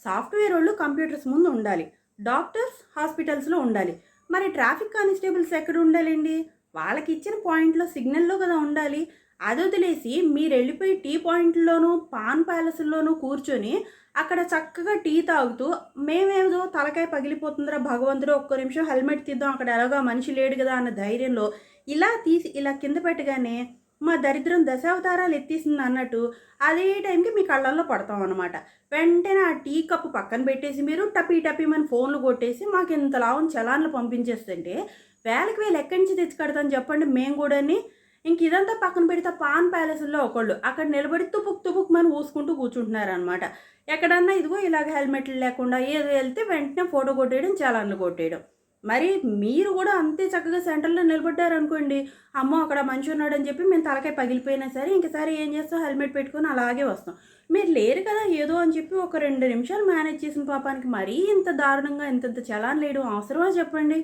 Software వాళ్ళు computers ముందు ఉండాలి. డాక్టర్స్ హాస్పిటల్స్‌లో ఉండాలి. మరి ట్రాఫిక్ కానిస్టేబుల్స్ ఎక్కడ ఉండాలండి? వాళ్ళకిచ్చిన పాయింట్‌లో సిగ్నల్‌లో కదా ఉండాలి. అదొదిలేసి మీరెళ్ళిపోయి టీ పాయింట్‌ల్లోనూ, పాన్ ప్యాలెస్‌ల్లోనూ కూర్చొని అక్కడ చక్కగా టీ తాగుతూ, మేమేదో తలకాయ పగిలిపోతుందిరా భగవంతుడా! ఒక్క నిమిషం హెల్మెట్ తీద్దాం అక్కడ ఎలాగో మనిషి లేడు గదా! అన్న ధైర్యంలో ఇలా తీసి ఇలా కింద పెట్టగానే మా దరిద్రం దశావతారాలు ఎత్తేసిందన్నట్టు అదే టైంకి మీ కళ్ళల్లో పడతామనమాట. వెంటనే ఆ టీ కప్పు పక్కన పెట్టేసి మీరు టపీ టపీమని ఫోన్లు కొట్టేసి మాకింతలావున చలాన్లు పంపించేస్తుంటే, వేలకి వేలు ఎక్కడి నుంచి తెచ్చి కడతాం చెప్పండి మేము గూడాని. ఇంక ఇదంతా పక్కన పెడితే పాన్ ప్యాలెస్‌ల్లో ఒకళ్ళు అక్కడ నిలబడి తుపుక్ తుపుక్‌మని ఊసుకుంటూ కూర్చుంటున్నారనమాట. ఎక్కడన్నా ఇదిగో ఇలాగ హెల్మెట్లు లేకుండా ఏదో ఎళ్తే వెంటనే ఫోటో కొట్టేయడం, చలాన్లు కొట్టేయడం. మరి మీరు గూడా అంతే చక్కగా సెంటర్‌లో నిలబడ్డారనుకోండి, అమ్మో! అక్కడ మనిషున్నాడని చెప్పి మేము తలకాయ పగిలిపోయినా సరే, ఇంకసారి ఏం చేస్తాం హెల్మెట్ పెట్టుకొని అలాగే వస్తాం. మీరు లేరు కదా ఏదో అని చెప్పి ఒక 2 నిమిషాలు మేనేజ్ చేసిన పాపానికి మరీ ఇంత దారుణంగా ఇంతింత చలాన్లేయడం అవసరమా చెప్పండి?